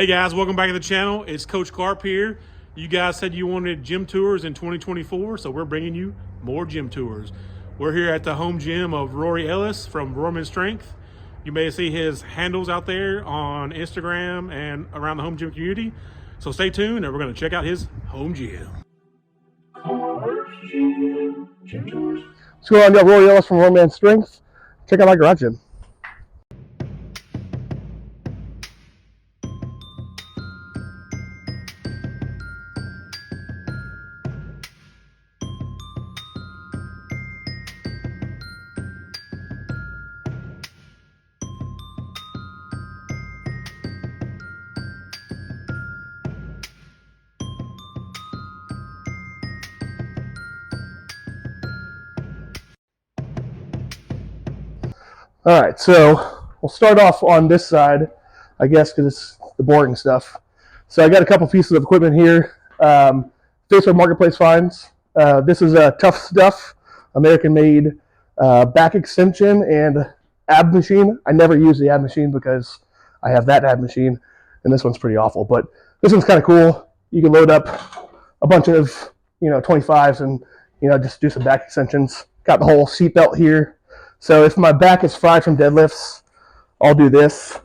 Hey guys, welcome back to the channel. It's Coach Carp here. You guys said you wanted gym tours in 2024, so we're bringing you more gym tours. We're here at the home gym of Rory Ellis from Rorman Strength. You may see his handles out there on Instagram and around the home gym community. So stay tuned and we're going to check out his home gym. What's going on? Got Rory Ellis from Rorman Strength. Check out my garage gym. All right, so we'll start off on this side, I guess, because it's the boring stuff. So I got a couple pieces of equipment here. Facebook Marketplace finds. This is a Tough Stuff, American-made back extension and ab machine. I never use the ab machine because I have that ab machine, and this one's pretty awful. But this one's kind of cool. You can load up a bunch of 25s and just do some back extensions. Got the whole seat belt here. So if my back is fried from deadlifts, I'll do this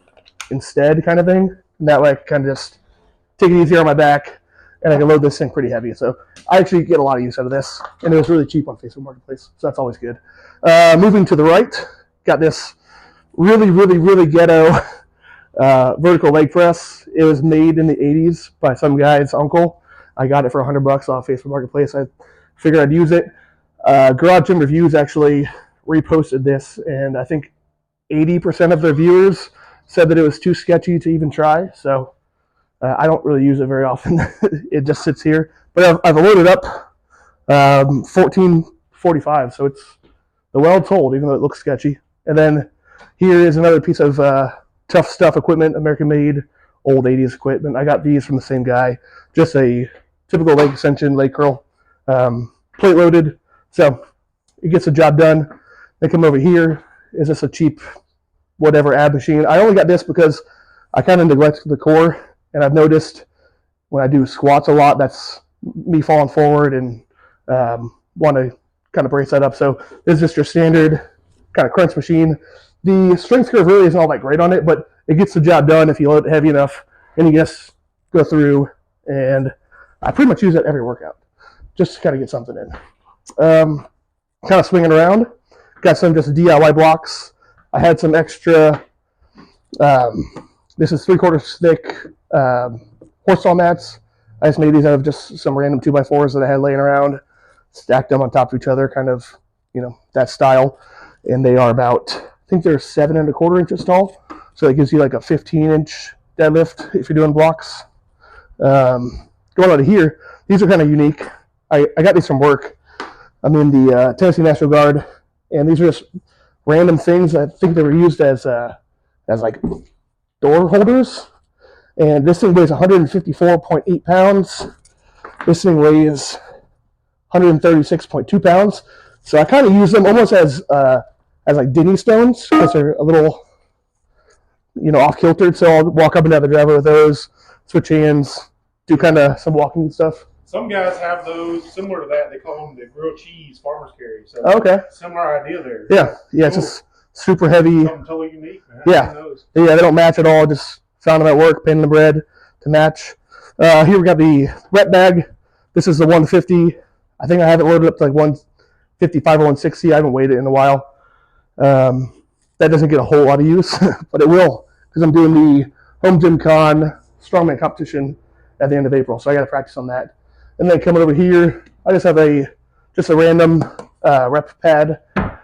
instead, kind of thing. And that way I can kind of just take it easier on my back, and I can load this thing pretty heavy. So I actually get a lot of use out of this, and it was really cheap on Facebook Marketplace, so that's always good. Moving to the right, got this really ghetto vertical leg press. It was made in the 80s by some guy's uncle. I got it for $100 off Facebook Marketplace. I figured I'd use it. Garage Gym Reviews actually reposted this, and I think 80% of their viewers said that it was too sketchy to even try. So I don't really use it very often. It just sits here, but I've loaded up 1445, so it's the well told, even though it looks sketchy. And then here is another piece of Tough Stuff equipment, American-made, old 80s equipment. I got these from the same guy, just a typical leg extension, leg curl, plate loaded, so it gets the job done. They come over here. Is this a cheap whatever ab machine? I only got this because I kind of neglect the core, and I've noticed when I do squats a lot, that's me falling forward and want to kind of brace that up. So this is just your standard kind of crunch machine. The strength curve really isn't all that great on it, but it gets the job done if you load it heavy enough, and you just go through, and I pretty much use it every workout just to kind of get something in. Kind of swinging around. Got some just DIY blocks. I had some extra, this is 3/4 thick horse saw mats. I just made these out of just some random 2x4s that I had laying around, stacked them on top of each other, kind of, that style. And they are about, I think they're 7 1/4 inches tall. So it gives you like a 15-inch deadlift if you're doing blocks. Going out of here, these are kind of unique. I got these from work. I'm in the Tennessee National Guard, and these are just random things. I think they were used as like door holders. And this thing weighs 154.8 pounds. This thing weighs 136.2 pounds. So I kind of use them almost as like dinghy stones because they're a little, off kiltered. So I'll walk up and down the driveway with those, switch hands, do kind of some walking stuff. Some guys have those similar to that. They call them the grilled cheese farmer's carry. So okay. Similar idea there. Yeah, cool. It's just super heavy. Something totally unique, man. Yeah, they don't match at all. Just found them at work, pinning the bread to match. Here we got the rep bag. This is the 150. I think I have it loaded up to like 155 or 160. I haven't weighed it in a while. That doesn't get a whole lot of use, but it will because I'm doing the Home Gym Con Strongman competition at the end of April. So I got to practice on that. And then coming over here, I just have a random rep pad,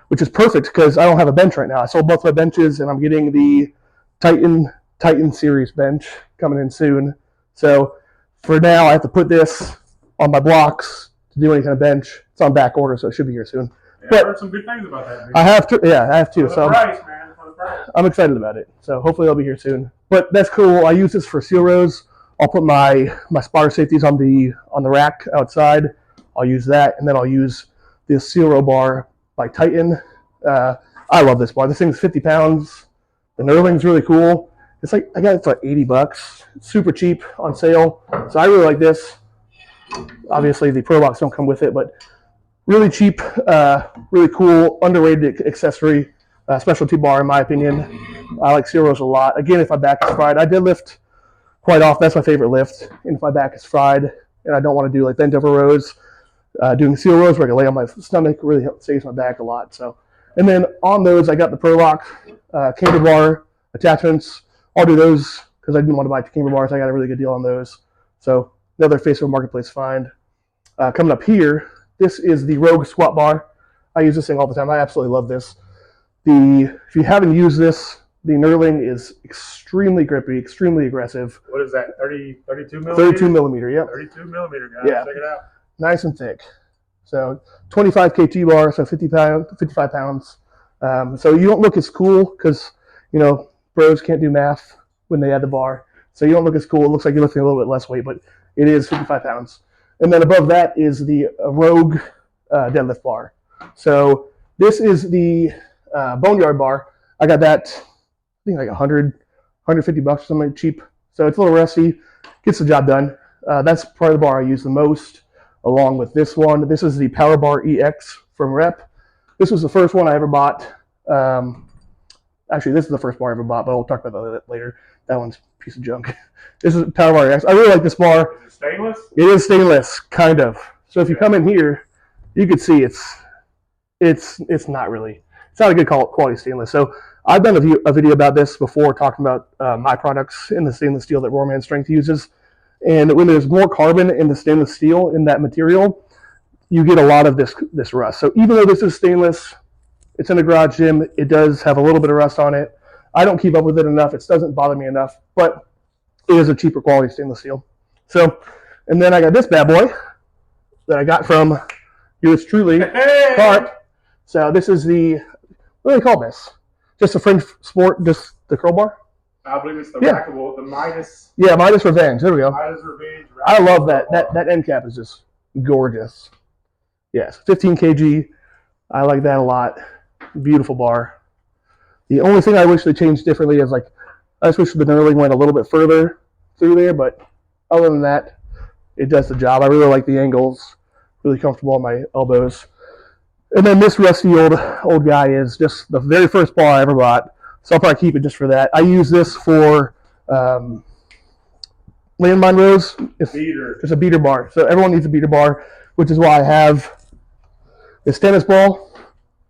which is perfect because I don't have a bench right now. I sold both my benches, and I'm getting the Titan Series bench coming in soon. So for now, I have to put this on my blocks to do any kind of bench. It's on back order, so it should be here soon. Yeah, but I heard some good things about that. Dude. I have to. Yeah, I have to. For the price, man. For the price. I'm excited about it. So hopefully it'll be here soon. But that's cool. I use this for seal rows. I'll put my spotter safeties on the rack outside. I'll use that, and then I'll use this seal row bar by Titan. I love this bar. This thing's 50 pounds. The knurling's really cool, It's like, I got it for like $80. It's super cheap on sale. So I really like this. Obviously the Pro Locks don't come with it, but really cheap, really cool, underrated accessory, specialty bar in my opinion. I like seal rows a lot. Again, if my back is fried, I deadlift quite often. That's my favorite lift. And if my back is fried and I don't want to do like bent over rows, doing seal rows where I can lay on my stomach really saves my back a lot. So, and then on those, I got the Pro Lock camber bar attachments. I'll do those because I didn't want to buy camber bars. I got a really good deal on those. So another Facebook Marketplace find. Coming up here, this is the Rogue squat bar. I use this thing all the time. I absolutely love this. If you haven't used this, the knurling is extremely grippy, extremely aggressive. What is that, 32 millimeter? 32 millimeter, yep. 32 millimeter, guys. Yeah. Check it out. Nice and thick. So 25 kg bar, so 55 pounds. So you don't look as cool because, you know, bros can't do math when they add the bar. So you don't look as cool. It looks like you're lifting a little bit less weight, but it is 55 pounds. And then above that is the Rogue deadlift bar. So this is the Boneyard bar. I got that, I think like $100, $150 or something cheap. So it's a little rusty, gets the job done. That's probably the bar I use the most, along with this one. This is the Power Bar EX from Rep. This was the first one I ever bought. Actually, this is the first bar I ever bought, but we'll talk about that later. That one's a piece of junk. This is Power Bar EX. I really like this bar. Is it stainless? It is stainless, kind of. So if you come in here, you can see it's not really, it's not a good quality stainless. So I've done a video about this before, talking about my products in the stainless steel that Rorman Strength uses. And when there's more carbon in the stainless steel in that material, you get a lot of this rust. So even though this is stainless, it's in a garage gym, it does have a little bit of rust on it. I don't keep up with it enough. It doesn't bother me enough, but it is a cheaper quality stainless steel. So, and then I got this bad boy that I got from yours truly, Carp. So this is the, what do they call this? Just a Fringe Sport, just the curl bar? I believe it's the rackable, the Midas. Yeah, Midas Revenge. There we go. Midas Revenge. I love that. That end cap is just gorgeous. Yes, 15 kg. I like that a lot. Beautiful bar. The only thing I wish they changed differently is like, I just wish the knurling went a little bit further through there, but other than that, it does the job. I really like the angles. Really comfortable on my elbows. And then this rusty old guy is just the very first bar I ever bought. So I'll probably keep it just for that. I use this for landmine rows. It's a beater bar. So everyone needs a beater bar, which is why I have this tennis ball.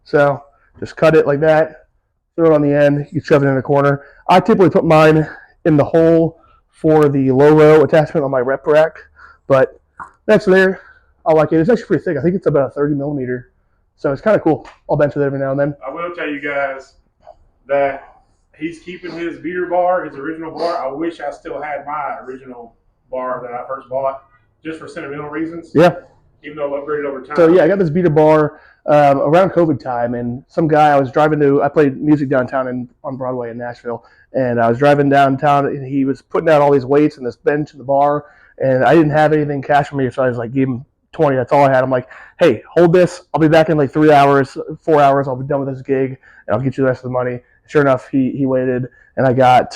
So just cut it like that, throw it on the end, you shove it in a corner. I typically put mine in the hole for the low row attachment on my rep rack, but that's there. I like it. It's actually pretty thick. I think it's about a 30 millimeter. So it's kind of cool. I'll bench it every now and then. I will tell you guys that he's keeping his beater bar, his original bar. I wish I still had my original bar that I first bought, just for sentimental reasons. Yeah. Even though I've upgraded over time. So yeah, I got this beater bar around COVID time, and some guy I was driving to, I played music downtown on Broadway in Nashville, and I was driving downtown, and he was putting out all these weights and this bench and the bar, and I didn't have anything cash for me, so I was like, gave him 20, that's all I had. I'm like, hey, hold this, I'll be back in like 3 hours, 4 hours, I'll be done with this gig, and I'll get you the rest of the money. Sure enough, he waited, and I got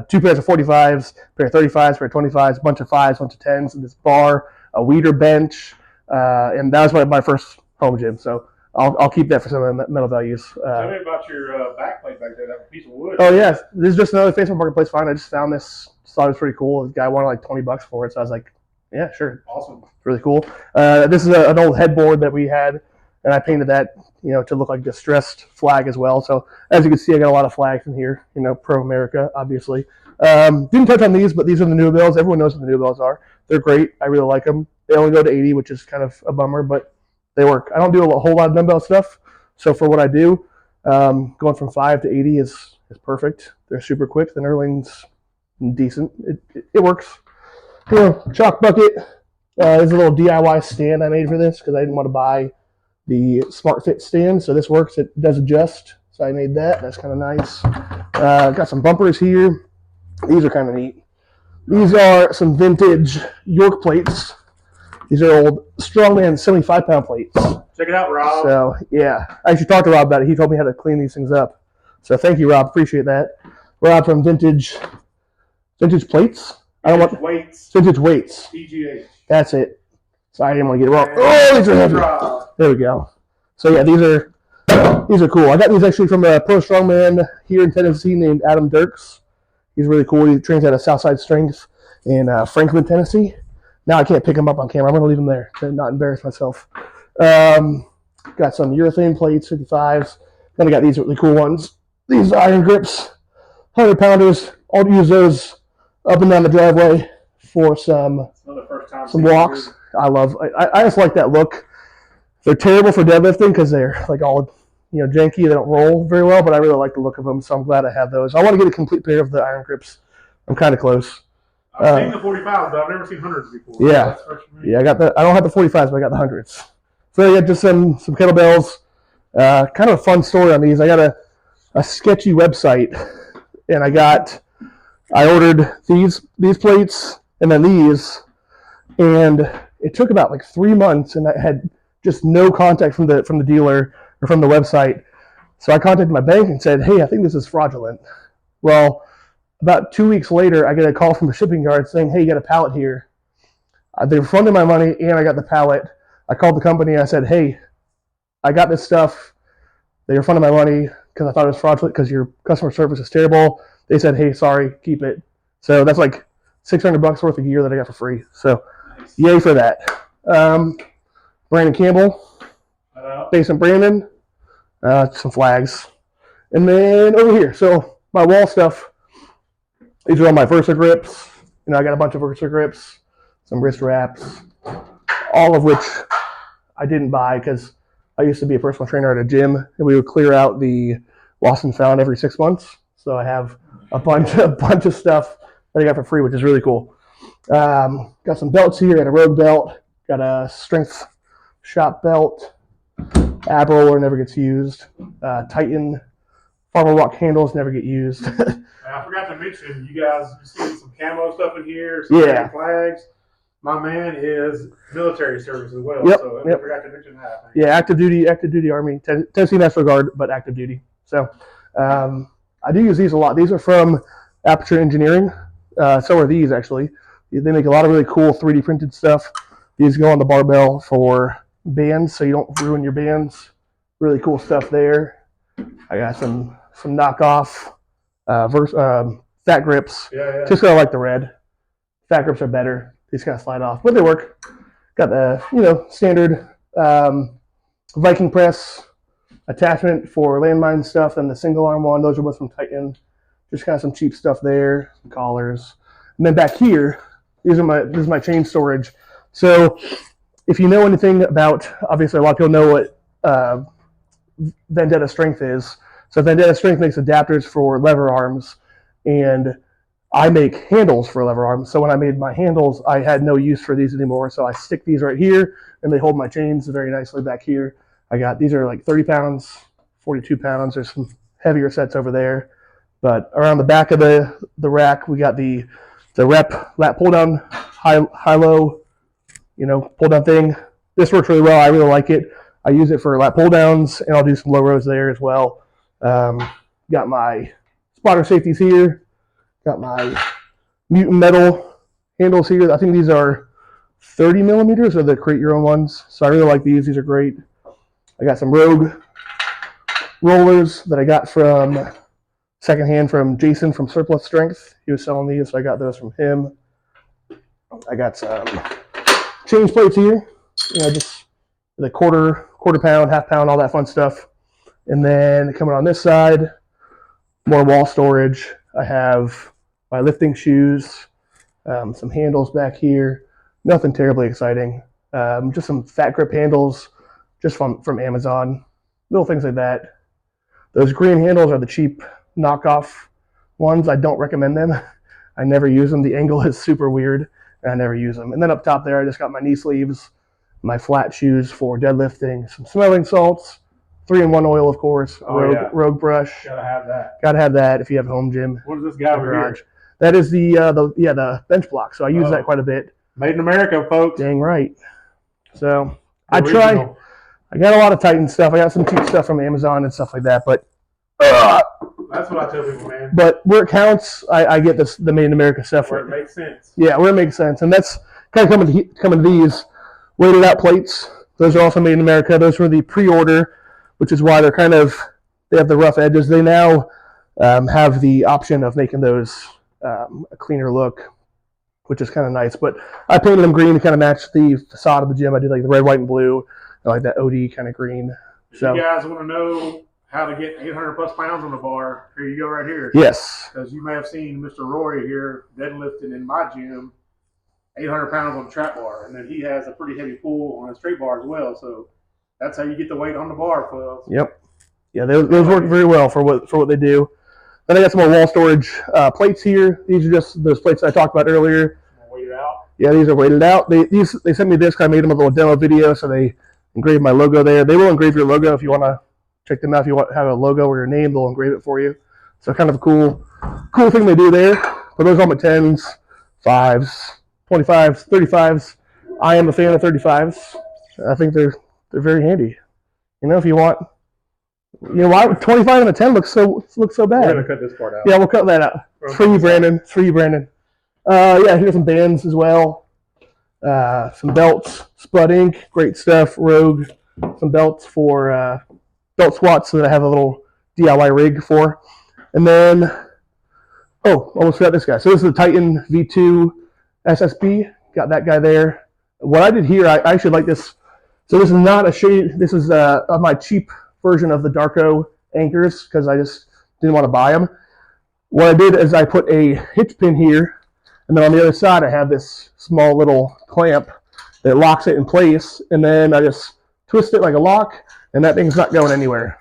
2 pairs of 45s, a pair of 35s, a pair of 25s, a bunch of 5s, a bunch of 10s, and this bar, a weeder bench, and that was my first home gym. So I'll keep that for some metal values. Tell me about your backplate back there, that piece of wood. Oh yeah, this is just another Facebook Marketplace find. I just found this, thought it was pretty cool. The guy wanted like $20 for it, so I was like, yeah, sure. Awesome. It's really cool. This is an old headboard that we had, and I painted that, to look like a distressed flag as well. So as you can see, I got a lot of flags in here, pro America, obviously. Didn't touch on these, but these are the new bells. Everyone knows what the new bells are. They're great. I really like them. They only go to 80, which is kind of a bummer, but they work. I don't do a whole lot of dumbbell stuff, so for what I do, going from 5 to 80 is perfect. They're super quick. The knurling's decent. It works. Chalk bucket. There's a little DIY stand I made for this because I didn't want to buy the Smart Fit stand, so this works. It does adjust, so I made that. That's kind of nice. Got some bumpers here. These are kind of neat. These are some vintage York plates. These are old Strongman 75-pound plates. Check it out, Rob. So, yeah. I actually talked to Rob about it. He told me how to clean these things up. So, thank you, Rob. Appreciate that. We're out from vintage plates. I don't want weights. Vintage weights. PGH. That's it. Sorry, I didn't want to get it wrong. Oh, these are heavy. There we go. So yeah, these are cool. I got these actually from a pro strongman here in Tennessee named Adam Dirks. He's really cool. He trains out of Southside Strength in Franklin, Tennessee. Now I can't pick him up on camera. I'm going to leave him there to not embarrass myself. Got some urethane plates, 55s. Then I got these really cool ones. These iron grips, 100-pounders. I'll use those up and down the driveway for some walks. I just like that look. They're terrible for deadlifting because they're like all janky. They don't roll very well, but I really like the look of them, so I'm glad I have those. I want to get a complete pair of the iron grips. I'm kind of close. I've seen the 45s, but I've never seen 100s before. Yeah, I got I don't have the 45s, but I got the 100s. So yeah, just some kettlebells. Kind of a fun story on these. I got a sketchy website, and I ordered these plates and then these, and it took about like 3 months, and I had just no contact from the dealer or from the website. So I contacted my bank and said, hey, I think this is fraudulent. Well, about 2 weeks later, I get a call from the shipping yard saying, hey, you got a pallet here. They refunded my money and I got the pallet. I called the company and I said, hey, I got this stuff. They refunded my money because I thought it was fraudulent because your customer service is terrible. They said, hey, sorry, keep it. So that's like $600 worth of gear that I got for free. So yay for that. Brandon Campbell, Mason Brandon, some flags. And then over here, so my wall stuff, these are all my Versa grips. I got a bunch of Versa grips, some wrist wraps, all of which I didn't buy because I used to be a personal trainer at a gym, and we would clear out the lost and found every 6 months. So I have a bunch of stuff that I got for free, which is really cool. Got some belts here, got a Rogue belt, got a Strength Shop belt, ab roller never gets used, Titan Farmer Rock handles never get used. I forgot to mention, you guys see some camo stuff in here, some flags. My man is military service as well, so I forgot to mention that. Yeah, active duty Army, Tennessee National Guard, but active duty. So I do use these a lot. These are from Aperture Engineering. So are these actually. They make a lot of really cool 3D printed stuff. These go on the barbell for bands, so you don't ruin your bands. Really cool stuff there. I got some knockoff fat grips. Yeah. Just 'cause I like the red. Fat grips are better. These kind of slide off, but they work. Got the standard Viking press attachment for landmine stuff, and the single arm one. Those are both from Titan. Just kind of some cheap stuff there. Some collars, and then back here, this is my chain storage. So if you know anything about, obviously a lot of people know what Vendetta Strength is. So Vendetta Strength makes adapters for lever arms, and I make handles for lever arms. So when I made my handles, I had no use for these anymore. So I stick these right here, and they hold my chains very nicely back here. These are like 30 pounds, 42 pounds. There's some heavier sets over there. But around the back of the rack, we got the rep lat pull down, high-low, pull down thing. This works really well. I really like it. I use it for lat pull downs, and I'll do some low rows there as well. Got my spotter safeties here. Got my Mutant Metal handles here. I think these are 30 millimeters, or the create your own ones. So I really like these. These are great. I got some Rogue rollers that I got from secondhand from Jason from Surplus Strength. He was selling these, so I got those from him. I got some change plates here. Just the quarter pound, half pound, all that fun stuff. And then coming on this side, more wall storage. I have my lifting shoes, some handles back here. Nothing terribly exciting. Just some fat grip handles, just from Amazon. Little things like that. Those green handles are the cheap knockoff ones. I don't recommend them. I never use them. The angle is super weird, and I never use them. And then up top there, I just got my knee sleeves, my flat shoes for deadlifting, some smelling salts, 3-in-1 oil, of course, Rogue brush. Gotta have that. Gotta have that if you have a home gym. What is this guy over here? That is the bench block. So I use that quite a bit. Made in America, folks. Dang right. So I got a lot of Titan stuff. I got some cheap stuff from Amazon and stuff like that, but That's what I tell people, man. But where it counts, I get the Made in America stuff. Where it makes sense. Yeah, where it makes sense. And that's kind of coming to these weighted out plates. Those are also made in America. Those were the pre-order, which is why they have the rough edges. They now have the option of making those a cleaner look, which is kind of nice. But I painted them green to kind of match the facade of the gym. I did like the red, white, and blue. I like that OD kind of green. If you guys want to know how to get 800 plus pounds on the bar, here you go right here. Yes. Because you may have seen Mr. Rory here deadlifting in my gym 800 pounds on the trap bar. And then he has a pretty heavy pull on a straight bar as well. So that's how you get the weight on the bar, folks. Yep. Yeah, those work very well for what they do. Then I got some more wall storage plates here. These are just those plates I talked about earlier. Weighted out. Yeah, these are weighted out. They sent me this. I made them a little demo video, so they engraved my logo there. They will engrave your logo if you want to check them out. If you want to have a logo or your name, they'll engrave it for you. So kind of a cool thing they do there. But those are my 10s, 5s, 25s, 35s. I am a fan of 35s. I think they're very handy. You know, if you want, why 25 and a 10 looks so bad. We're gonna cut this part out. Yeah, we'll cut that out. It's for you, Brandon. It's for you, Brandon. Yeah, here's some bands as well. Some belts, Spud Ink, great stuff. Rogue, some belts for belt squats that I have a little DIY rig for. And then, almost forgot this guy. So this is the Titan V2 SSB. Got that guy there. What I did here, I actually like this. So this is not a shade. This is my cheap version of the Darko anchors because I just didn't want to buy them. What I did is I put a hitch pin here, and then on the other side I have this small little clamp that locks it in place, and then I just twist it like a lock, and that thing's not going anywhere.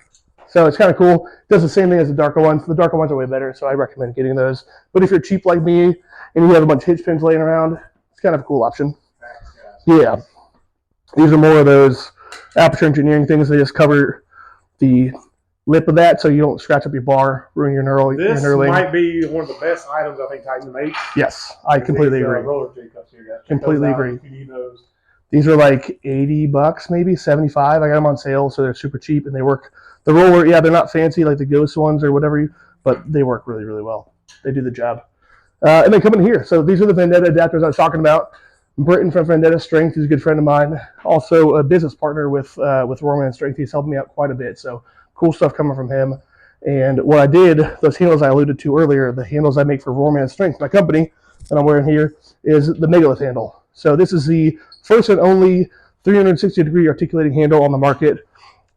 So it's kind of cool. It does the same thing as the Darko ones. The Darko ones are way better, so I recommend getting those. But if you're cheap like me and you have a bunch of hitch pins laying around, it's kind of a cool option. Yeah. These are more of those aperture engineering things. They just cover the lip of that so you don't scratch up your bar, ruin your knurling. This might be one of the best items I think Titan makes. Yes, I completely agree. Roller J cups here, guys. Completely agree. If you need those. These are like $80, maybe 75. I got them on sale, so they're super cheap and they work. The roller, yeah, they're not fancy like the Ghost ones or whatever, but they work really, really well. They do the job. And then coming here. So these are the Vendetta adapters I was talking about. Britton from Vendetta Strength, who's a good friend of mine, also a business partner with Rorman Strength. He's helped me out quite a bit, so cool stuff coming from him. And what I did, those handles I alluded to earlier, the handles I make for Rorman Strength, my company that I'm wearing here, is the Megalith handle. So this is the first and only 360-degree articulating handle on the market.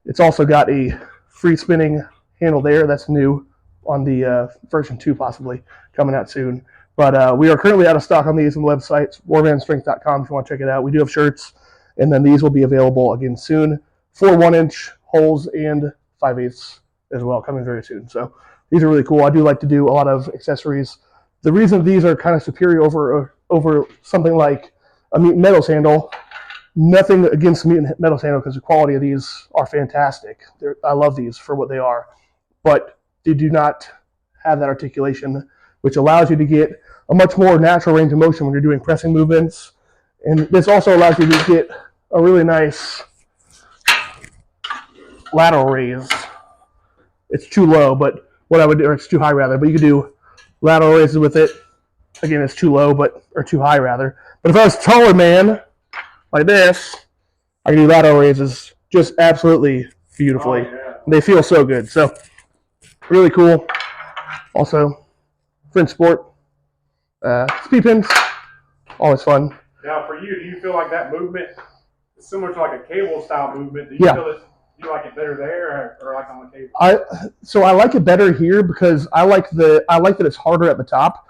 It's also got a free spinning handle there. That's new on the version 2 possibly, coming out soon. But we are currently out of stock on these on the website, rormanstrength.com if you want to check it out. We do have shirts, and then these will be available again soon for 1-inch holes and 5/8 as well, coming very soon. So these are really cool. I do like to do a lot of accessories. The reason these are kind of superior over something like a Mutant Metals handle, nothing against Mutant Metals handle because the quality of these are fantastic. I love these for what they are, but they do not have that articulation, which allows you to get a much more natural range of motion when you're doing pressing movements. And this also allows you to get a really nice lateral raise. It's too low, but what I would do, or it's too high rather, but you could do lateral raises with it. Again, it's too low, or too high rather. But if I was a taller man, like this, I can do lateral raises just absolutely beautifully. Oh, yeah. They feel so good. So, really cool. Also, Fringe Sport. Speed pins, always fun. Now, for you, do you feel like that movement is similar to like a cable style movement? Do you feel it? Do you like it better there, or like on the cable? So I like it better here because I like that it's harder at the top.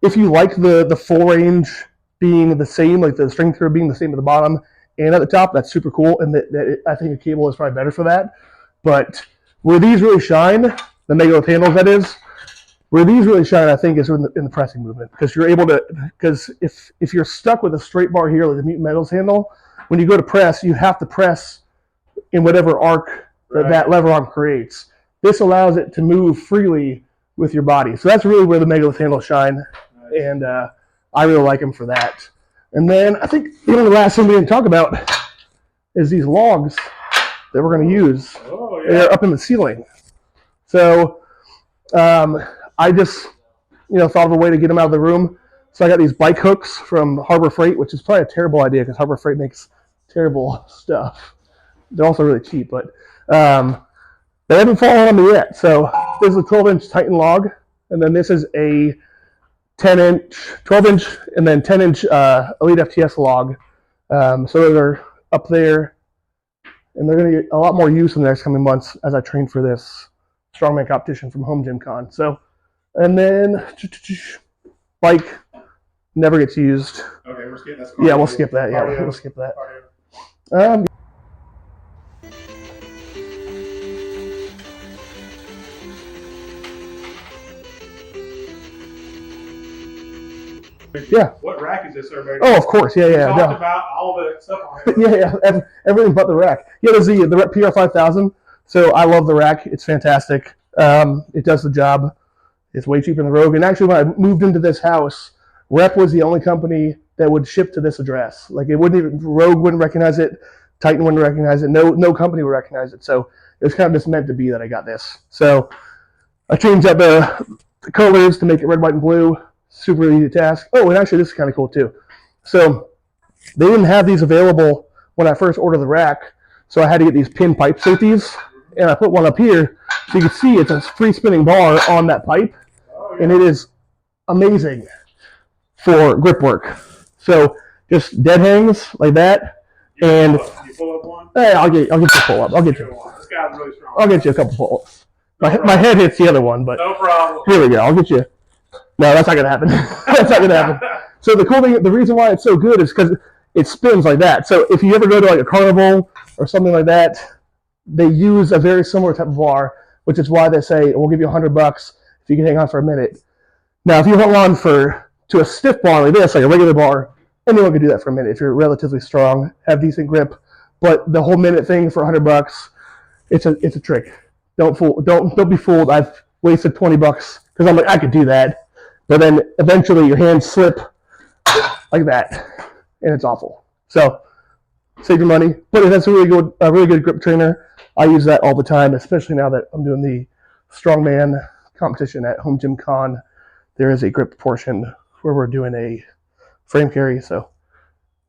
If you like the full range being the same, like the strength curve being the same at the bottom and at the top, that's super cool. And I think a cable is probably better for that. But where these really shine, the Megalith handles that is. Where these really shine, I think, is in the pressing movement because you're able to. Because if you're stuck with a straight bar here, like the Mutant Metals handle, when you go to press, you have to press in whatever arc that lever arm creates. This allows it to move freely with your body. So that's really where the Megalith handles shine, and I really like them for that. And then I think the last thing we didn't talk about is these logs that we're going to use. Oh, yeah. They're up in the ceiling. So I just, thought of a way to get them out of the room. So I got these bike hooks from Harbor Freight, which is probably a terrible idea because Harbor Freight makes terrible stuff. They're also really cheap, but they haven't fallen on me yet. So this is a 12-inch Titan log, and then this is a 10-inch, 12-inch, and then 10-inch Elite FTS log. So they're up there, and they're going to get a lot more use in the next coming months as I train for this strongman competition from Home Gym Con. So, and then bike never gets used. Okay, we're skipping that. Yeah, we'll skip that. Yeah, we'll skip that. Yeah. What rack is this, everybody? Oh, of course. Yeah, yeah. We talked about all the stuff on it. Yeah. Everything but the rack. Yeah, the Zyia, the PR5000. So I love the rack. It's fantastic. It does the job. It's way cheaper than Rogue. And actually, when I moved into this house, Rep was the only company that would ship to this address. Like, it wouldn't even, Rogue wouldn't recognize it. Titan wouldn't recognize it. No company would recognize it. So it was kind of just meant to be that I got this. So I changed up the colors to make it red, white, and blue. Super easy task. Oh, and actually, this is kind of cool too. So they didn't have these available when I first ordered the rack, so I had to get these pin pipe safeties, and I put one up here so you can see it's a free spinning bar on that pipe, and it is amazing for grip work. So just dead hangs like that, and you pull up one? Hey, I'll get you a pull up. I'll get you. This guy's really strong. I'll get you a couple pull ups. My head hits the other one, but no problem. Here we go. I'll get you. No, that's not gonna happen. That's not gonna happen. So the cool thing, the reason why it's so good is because it spins like that. So if you ever go to like a carnival or something like that, they use a very similar type of bar, which is why they say we'll give you $100 if you can hang on for a minute. Now, if you hold on to a stiff bar like this, like a regular bar, anyone can do that for a minute if you're relatively strong, have decent grip. But the whole minute thing for $100, it's a trick. Don't be fooled. I've wasted $20 because I'm like, I could do that. But then eventually your hands slip like that, and it's awful. So save your money. But it has a really good grip trainer. I use that all the time, especially now that I'm doing the strongman competition at Home Gym Con. There is a grip portion where we're doing a frame carry, so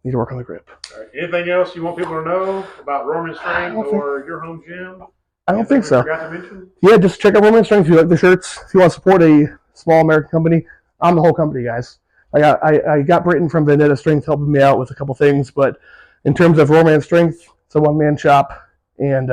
need to work on the grip. All right. Anything else you want people to know about Rorman Strength or your home gym? I don't think so. Forgot to mention? Yeah, just check out Rorman Strength if you like the shirts. If you want to support a small American company, I'm the whole company, guys. I got Britton from Vendetta Strength helping me out with a couple things, but in terms of Rorman Strength, it's a one-man shop, and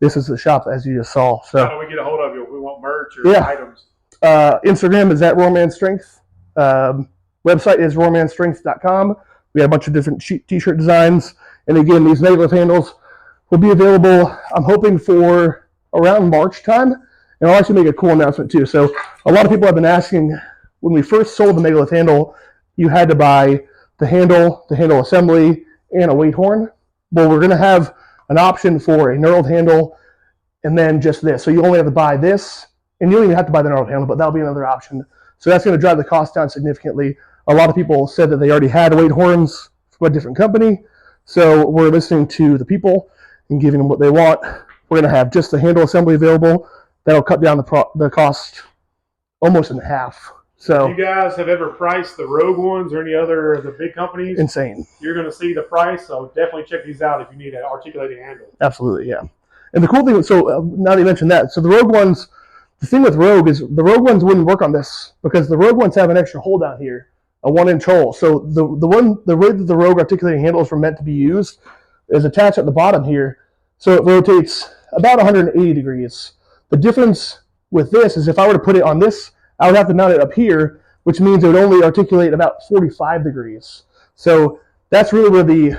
this is the shop as you just saw. So how do we get a hold of you if we want merch or items? Instagram is @Rorman Strength. Website is rormanstrength.com. We got a bunch of different t-shirt designs, and again, these Megalith handles will be available, I'm hoping, for around March time. And I'll actually make a cool announcement too. So a lot of people have been asking, when we first sold the Megalith handle, you had to buy the handle assembly, and a weight horn. Well, we're going to have an option for a knurled handle and then just this. So you only have to buy this, and you don't even have to buy the knurled handle, but that'll be another option. So that's going to drive the cost down significantly. A lot of people said that they already had weight horns from a different company. So we're listening to the people and giving them what they want. We're going to have just the handle assembly available. That'll cut down the cost almost in half. So if you guys have ever priced the Rogue ones or any other of the big companies, insane. You're going to see the price. So definitely check these out if you need an articulated handle. Absolutely, yeah. And the cool thing, so now that you mentioned that, so the Rogue ones, the thing with Rogue is the Rogue ones wouldn't work on this because the Rogue ones have an extra hole down here, a 1-inch hole. So the way that the Rogue articulating handles were meant to be used is attached at the bottom here. So it rotates about 180 degrees. The difference with this is if I were to put it on this, I would have to mount it up here, which means it would only articulate about 45 degrees. So that's really where the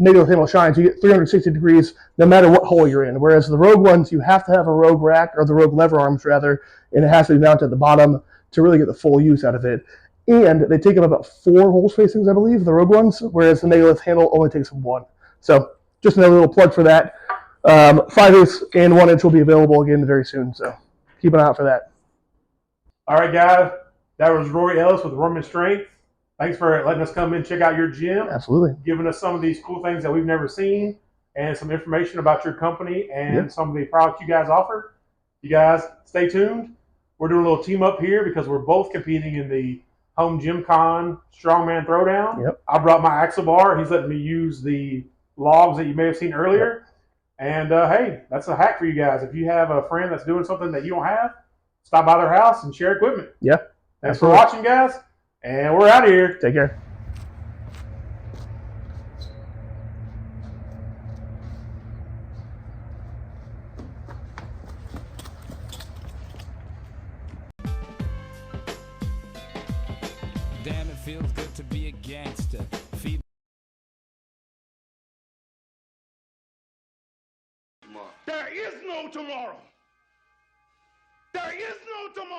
Megalith handle shines. You get 360 degrees no matter what hole you're in. Whereas the Rogue ones, you have to have a Rogue rack, or the Rogue lever arms rather, and it has to be mounted at the bottom to really get the full use out of it. And they take up about 4 hole spacings, I believe, the Rogue ones, whereas the Megalith handle only takes up 1. So just another little plug for that. 5/8 and 1-inch will be available again very soon, so keep an eye out for that. All right, guys. That was Rory Ellis with Rorman Strength. Thanks for letting us come in and check out your gym. Absolutely. Giving us some of these cool things that we've never seen and some information about your company and some of the products you guys offer. You guys stay tuned. We're doing a little team up here because we're both competing in the Home Gym Con Strongman Throwdown. Yep. I brought my axle bar. He's letting me use the logs that you may have seen earlier. Yep. And hey, that's a hack for you guys. If you have a friend that's doing something that you don't have, stop by their house and share equipment. Yeah. Thanks for watching, guys. And we're out of here. Take care. Damn, it feels good to be a gangster. Feed There is no tomorrow. There is no tomorrow.